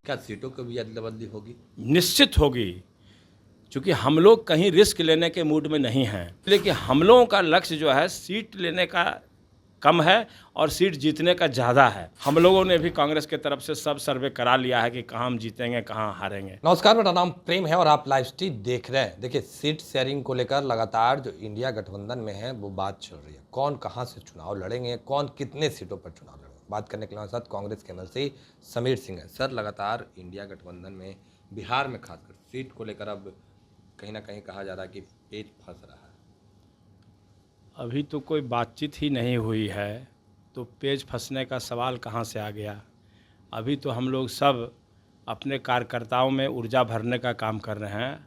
क्या सीटों की भी अदला बदली होगी? निश्चित होगी, क्योंकि हम लोग कहीं रिस्क लेने के मूड में नहीं हैं। लेकिन हम लोगों का लक्ष्य जो है सीट लेने का कम है और सीट जीतने का ज़्यादा है। हम लोगों ने भी कांग्रेस की तरफ से सब सर्वे करा लिया है कि कहाँ हम जीतेंगे, कहाँ हारेंगे। नमस्कार, मेरा नाम प्रेम है और आप लाइव स्ट्रीम देख रहे हैं। देखिए, सीट शेयरिंग को लेकर लगातार जो इंडिया गठबंधन में है वो बात चल रही है। कौन कहाँ से चुनाव लड़ेंगे, कौन कितने सीटों पर चुनाव लड़ेंगे, बात करने के लिए हमारे साथ कांग्रेस के एमएलसी समीर सिंह है। सर, लगातार इंडिया गठबंधन में बिहार में खासकर सीट को लेकर अब कहीं ना कहीं कहा जा रहा है कि पेच फंस रहा है। अभी तो कोई बातचीत ही नहीं हुई है, तो पेच फंसने का सवाल कहाँ से आ गया। अभी तो हम लोग सब अपने कार्यकर्ताओं में ऊर्जा भरने का काम कर रहे हैं,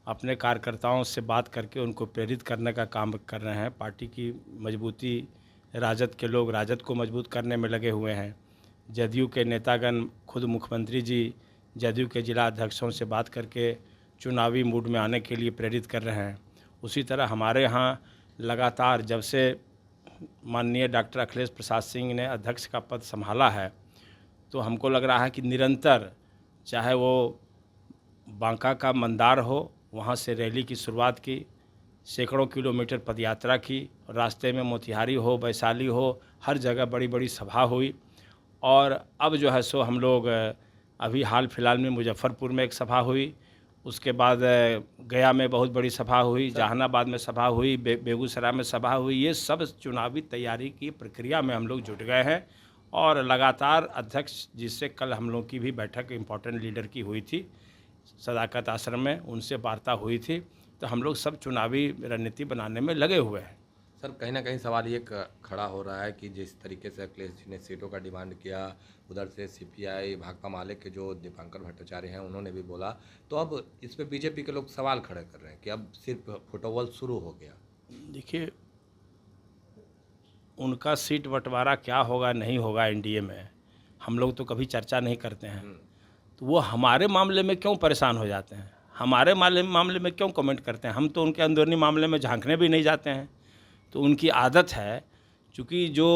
अपने कार्यकर्ताओं से बात करके उनको प्रेरित करने का काम कर रहे हैं। पार्टी की मजबूती, राजद के लोग राजद को मजबूत करने में लगे हुए हैं। जदयू के नेतागण, खुद मुख्यमंत्री जी जदयू के जिला अध्यक्षों से बात करके चुनावी मूड में आने के लिए प्रेरित कर रहे हैं। उसी तरह हमारे यहाँ लगातार जब से माननीय डॉक्टर अखिलेश प्रसाद सिंह ने अध्यक्ष का पद संभाला है, तो हमको लग रहा है कि निरंतर, चाहे वो बांका का मंदार हो, वहाँ से रैली की शुरुआत की, सैकड़ों किलोमीटर पदयात्रा की, रास्ते में मोतिहारी हो, वैशाली हो, हर जगह बड़ी बड़ी सभा हुई। और अब जो है सो हम लोग अभी हाल फिलहाल में मुजफ्फरपुर में एक सभा हुई, उसके बाद गया में बहुत बड़ी सभा हुई, जहानाबाद में सभा हुई, बेगूसराय में सभा हुई। ये सब चुनावी तैयारी की प्रक्रिया में हम लोग जुट गए हैं और लगातार अध्यक्ष जिससे कल हम लोग की भी बैठक इम्पोर्टेंट लीडर की हुई थी सदाकत आश्रम में, उनसे वार्ता हुई थी। तो हम लोग सब चुनावी रणनीति बनाने में लगे हुए हैं। सर, कहीं ना कहीं सवाल ये खड़ा हो रहा है कि जिस तरीके से अखिलेश जी ने सीटों का डिमांड किया, उधर से सीपीआई भाकपा माले के जो दीपांकर भट्टाचार्य हैं उन्होंने भी बोला, तो अब इस पे बीजेपी के लोग सवाल खड़े कर रहे हैं कि अब सिर्फ फुटबॉल शुरू हो गया। देखिए, उनका सीट बंटवारा क्या होगा नहीं होगा एनडीए में, हम लोग तो कभी चर्चा नहीं करते हैं। तो वो हमारे मामले में क्यों परेशान हो जाते हैं, हमारे मामले में क्यों कमेंट करते हैं। हम तो उनके अंदरूनी मामले में झांकने भी नहीं जाते हैं। तो उनकी आदत है, क्योंकि जो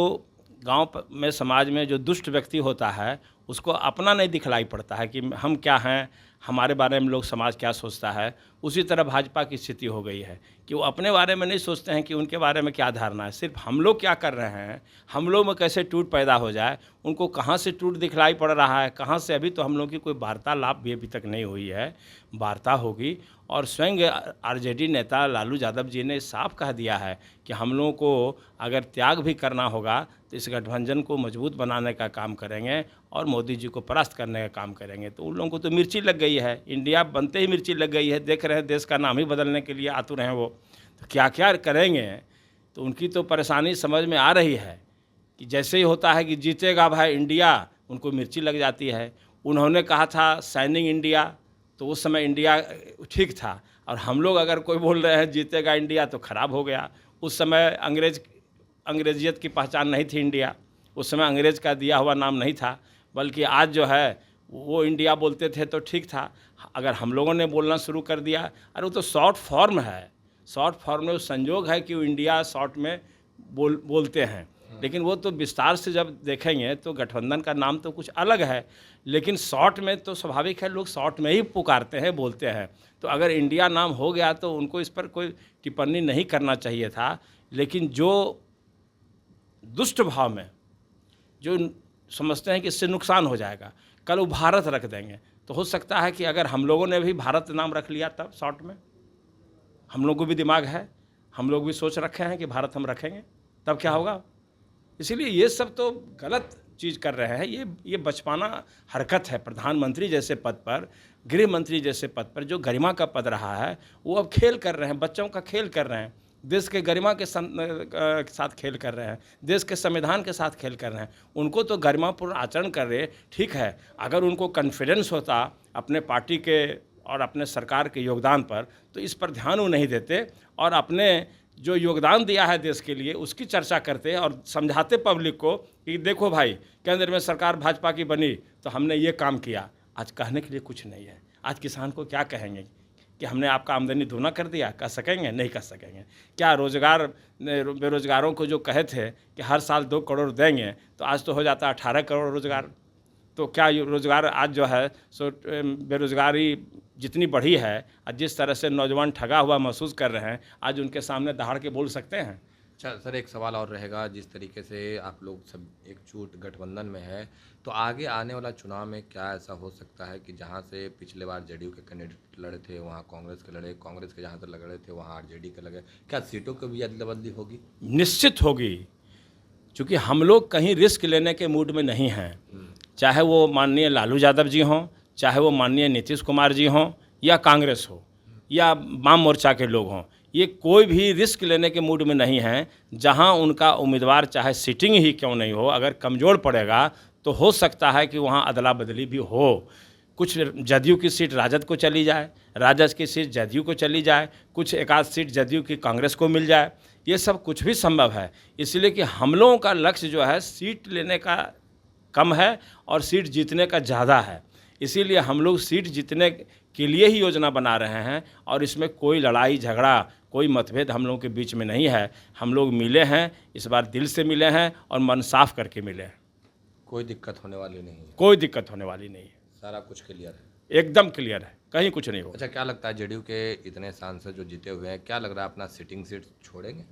गांव में समाज में जो दुष्ट व्यक्ति होता है उसको अपना नहीं दिखलाई पड़ता है कि हम क्या हैं, हमारे बारे में लोग समाज क्या सोचता है। उसी तरह भाजपा की स्थिति हो गई है कि वो अपने बारे में नहीं सोचते हैं कि उनके बारे में क्या धारणा है, सिर्फ हम लोग क्या कर रहे हैं, हम लोग में कैसे टूट पैदा हो जाए। उनको कहाँ से टूट दिखलाई पड़ रहा है, कहाँ से, अभी तो हम लोग की कोई वार्तालाप भी अभी तक नहीं हुई है। वार्ता होगी और स्वयं आरजेडी नेता लालू यादव जी ने साफ कह दिया है कि हम लोगों को अगर त्याग भी करना होगा तो इस गठबंधन को मजबूत बनाने का काम करेंगे और मोदी जी को परास्त करने का काम करेंगे। तो उन लोगों को तो मिर्ची लग गई है, इंडिया बनते ही मिर्ची लग गई है। देख रहे हैं देश का नाम ही बदलने के लिए आतुर हैं वो, तो क्या क्या करेंगे। तो उनकी तो परेशानी समझ में आ रही है कि जैसे ही होता है कि जीतेगा भाई इंडिया, उनको मिर्ची लग जाती है। उन्होंने कहा था साइनिंग इंडिया, तो उस समय इंडिया ठीक था, और हम लोग अगर कोई बोल रहे हैं जीतेगा इंडिया तो ख़राब हो गया। उस समय अंग्रेजियत की पहचान नहीं थी इंडिया, उस समय अंग्रेज का दिया हुआ नाम नहीं था, बल्कि आज जो है वो इंडिया बोलते थे तो ठीक था। अगर हम लोगों ने बोलना शुरू कर दिया, अरे वो तो शॉर्ट फॉर्म है, शॉर्ट फॉर्म में वो संयोग है कि वो इंडिया शॉर्ट में बोलते हैं। लेकिन वो तो विस्तार से जब देखेंगे तो गठबंधन का नाम तो कुछ अलग है, लेकिन शॉर्ट में तो स्वाभाविक है, लोग शॉर्ट में ही पुकारते हैं, बोलते हैं। तो अगर इंडिया नाम हो गया तो उनको इस पर कोई टिप्पणी नहीं करना चाहिए था। लेकिन जो दुष्ट भाव में जो समझते हैं कि इससे नुकसान हो जाएगा, कल वो भारत रख देंगे, तो हो सकता है कि अगर हम लोगों ने भी भारत नाम रख लिया तब शॉर्ट में, हम लोग को भी दिमाग है, हम लोग भी सोच रखे हैं कि भारत हम रखेंगे, तब क्या होगा। इसीलिए ये सब तो गलत चीज़ कर रहे हैं। ये बचपना हरकत है। प्रधानमंत्री जैसे पद पर, गृह मंत्री जैसे पद पर जो गरिमा का पद रहा है, वो अब खेल कर रहे हैं, बच्चों का खेल कर रहे हैं, देश के गरिमा के साथ खेल कर रहे हैं, देश के संविधान के साथ खेल कर रहे हैं। उनको तो गरिमापूर्ण आचरण कर रहे, ठीक है। अगर उनको कॉन्फिडेंस होता अपने पार्टी के और अपने सरकार के योगदान पर, तो इस पर ध्यान वो नहीं देते और अपने जो योगदान दिया है देश के लिए उसकी चर्चा करते और समझाते पब्लिक को कि देखो भाई, केंद्र में सरकार भाजपा की बनी तो हमने ये काम किया। आज कहने के लिए कुछ नहीं है। आज किसान को क्या कहेंगे कि हमने आपका आमदनी दूना कर दिया, कह सकेंगे? नहीं कह सकेंगे। क्या रोजगार बेरोजगारों को जो कहे थे कि हर साल 2 करोड़ देंगे, तो आज तो हो जाता 18 करोड़ रोजगार। तो क्या ये रोज़गार आज जो है सो बेरोज़गारी जितनी बढ़ी है और जिस तरह से नौजवान ठगा हुआ महसूस कर रहे हैं, आज उनके सामने दहाड़ के बोल सकते हैं? अच्छा सर, एक सवाल और रहेगा। जिस तरीके से आप लोग सब एकजुट गठबंधन में है, तो आगे आने वाला चुनाव में क्या ऐसा हो सकता है कि जहां से पिछले बार जेडीयू के कैंडिडेट लड़े थे वहां कांग्रेस के लड़े, कांग्रेस के जहां से लड़े थे वहां आरजेडी के लगे, क्या सीटों की भी अदला बदली होगी? निश्चित होगी, क्योंकि हम लोग कहीं रिस्क लेने के मूड में नहीं हैं। चाहे वो माननीय लालू यादव जी हों, चाहे वो माननीय नीतीश कुमार जी हों, या कांग्रेस हो, या वाम मोर्चा के लोग हों, ये कोई भी रिस्क लेने के मूड में नहीं हैं। जहां उनका उम्मीदवार चाहे सिटिंग ही क्यों नहीं हो, अगर कमज़ोर पड़ेगा तो हो सकता है कि वहां अदला बदली भी हो। कुछ जदयू की सीट राजद को चली जाए, राजद की सीट जदयू को चली जाए, कुछ एक आध सीट जदयू की कांग्रेस को मिल जाए, ये सब कुछ भी संभव है। इसलिए कि हम लोगों का लक्ष्य जो है सीट लेने का कम है और सीट जीतने का ज़्यादा है। इसीलिए हम लोग सीट जीतने के लिए ही योजना बना रहे हैं और इसमें कोई लड़ाई झगड़ा, कोई मतभेद हम लोगों के बीच में नहीं है। हम लोग मिले हैं, इस बार दिल से मिले हैं और मन साफ करके मिले हैं। कोई दिक्कत होने वाली नहीं है? कोई दिक्कत होने वाली नहीं है, सारा कुछ क्लियर है? एकदम क्लियर है, कहीं कुछ नहीं होगा। अच्छा, क्या लगता है जेडीयू के इतने सांसद जो जीते हुए हैं, क्या लग रहा है अपना सिटिंग सीट छोड़ेंगे?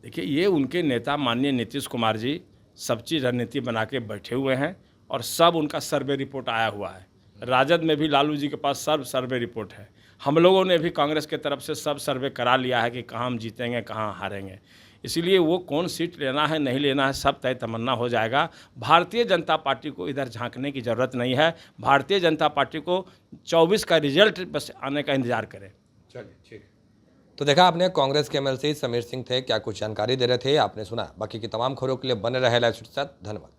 देखिए, ये उनके नेता माननीय नीतीश कुमार जी सब चीज़ रणनीति बना के बैठे हुए हैं और सब उनका सर्वे रिपोर्ट आया हुआ है। राजद में भी लालू जी के पास सब सर्वे रिपोर्ट है। हम लोगों ने भी कांग्रेस के तरफ से सब सर्वे करा लिया है कि कहाँ हम जीतेंगे, कहाँ हारेंगे। इसीलिए वो कौन सीट लेना है नहीं लेना है सब तय तमन्ना हो जाएगा। भारतीय जनता पार्टी को इधर झांकने की ज़रूरत नहीं है। भारतीय जनता पार्टी को 24 का रिजल्ट बस आने का इंतज़ार करें। चलिए, ठीक। तो देखा आपने, कांग्रेस के एमएलसी समीर सिंह थे, क्या कुछ जानकारी दे रहे थे, आपने सुना। बाकी की तमाम खबरों के लिए बने रहे लाइव के साथ। धन्यवाद।